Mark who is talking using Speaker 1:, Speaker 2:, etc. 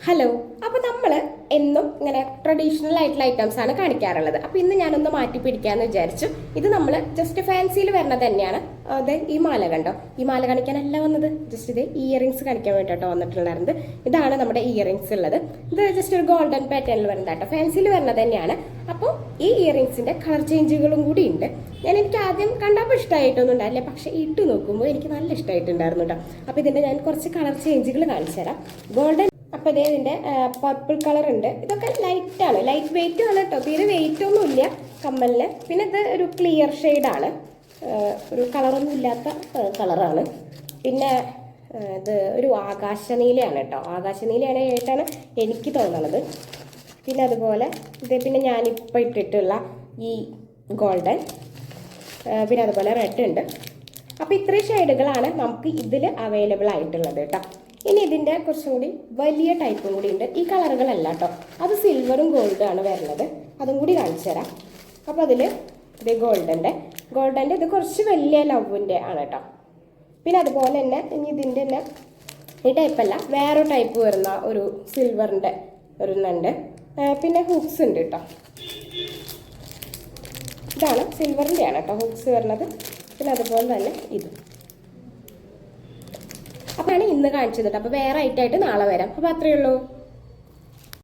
Speaker 1: Hello. അപ്പോൾ നമ്മൾ എന്നും ഇങ്ങനെ ട്രഡീഷണൽ ആയിട്ടുള്ള ഐറ്റംസ് ആണ് കാണിക്കാറുള്ളത്. അപ്പോൾ ഇന്ന് ഞാനൊന്ന് മാറ്റി പിടിക്കാമെന്ന് വിചാരിച്ചു. ഇത് നമ്മൾ ജസ്റ്റ് ഫാൻസിയിൽ വരുന്നത് തന്നെയാണ്. അതെ, ഈ മാല കണ്ടോ? ഈ മാല കാണിക്കാനല്ല വന്നത്, ജസ്റ്റ് ഇത് ഇയറിങ്സ് കാണിക്കാൻ വേണ്ടിയിട്ടോ വന്നിട്ടുണ്ടായിരുന്നത്. ഇതാണ് നമ്മുടെ ഇയറിങ്സ് ഉള്ളത്. ഇത് ജസ്റ്റ് ഒരു ഗോൾഡൻ പാറ്റേണിൽ വരുന്നതാട്ടോ, ഫാൻസിയിൽ വരുന്നത് തന്നെയാണ്. അപ്പോൾ ഈ ഇയറിങ്സിന്റെ കളർ ചേഞ്ചുകളും കൂടി ഉണ്ട്. എനിക്ക് ആദ്യം കണ്ടപ്പോൾ ഇഷ്ടമായിട്ടൊന്നും ഉണ്ടായില്ല, പക്ഷെ ഇട്ട് നോക്കുമ്പോൾ എനിക്ക് നല്ല ഇഷ്ടമായിട്ടുണ്ടായിരുന്നു കേട്ടോ. അപ്പോൾ ഇതിന്റെ ഞാൻ കുറച്ച് കളർ ചേഞ്ചുകൾ കാണിച്ചു തരാം. ഗോൾഡൻ, അപ്പോൾ ഇതേ ഇതിൻ്റെ പർപ്പിൾ കളർ ഉണ്ട്. ഇതൊക്കെ ലൈറ്റാണ്, ലൈറ്റ് വെയിറ്റും ആണ് കേട്ടോ, തീരെ വെയിറ്റ് ഒന്നും ഇല്ല കമ്മലിന്. പിന്നെ ഇത് ഒരു ക്ലിയർ ഷെയ്ഡാണ്, ഒരു കളറൊന്നും ഇല്ലാത്ത കളറാണ്. പിന്നെ ഇത് ഒരു ആകാശനീലയാണ് കേട്ടോ, ആകാശനീലയാണ് ആയിട്ടാണ് എനിക്ക് തോന്നുന്നത്. പിന്നെ അതുപോലെ ഇത് പിന്നെ ഞാനിപ്പോൾ ഇട്ടിട്ടുള്ള ഈ ഗോൾഡൻ, പിന്നെ അതുപോലെ റെഡ് ഉണ്ട്. അപ്പോൾ ഇത്രയും ഷെയ്ഡുകളാണ് നമുക്ക് ഇതിൽ അവൈലബിൾ ആയിട്ടുള്ളത് കേട്ടോ. ഇനി ഇതിൻ്റെ കുറച്ചും കൂടി വലിയ ടൈപ്പും കൂടി ഉണ്ട്. ഈ കളറുകളല്ല കേട്ടോ, അത് സിൽവറും ഗോൾഡും ആണ് വരുന്നത്. അതും കൂടി കാണിച്ചു തരാം. അപ്പോൾ അതിൽ ഇത് ഗോൾഡൻ്റെ ഇത് കുറച്ച് വലിയ ലവിൻ്റെ ആണ് കേട്ടോ. പിന്നെ അതുപോലെ തന്നെ ഇനി ഇതിൻ്റെ തന്നെ ഈ ടൈപ്പല്ല, വേറെ ടൈപ്പ് വരുന്ന ഒരു സിൽവറിൻ്റെ ഒരെണ്ണുണ്ട്. പിന്നെ ഹുക്സ് ഉണ്ട് കേട്ടോ. ഇതാണ് സിൽവറിൻ്റെ ആണ് കേട്ടോ ഹുക്സ് വരുന്നത്. പിന്നെ അതുപോലെ തന്നെ ഇത്. അപ്പോഴാണ് ഇന്ന് കാണിച്ചത് കേട്ടോ. അപ്പോൾ വേറെ ഐറ്റമായിട്ട് നാളെ വരാം. അപ്പോൾ അത്രയേ ഉള്ളൂ.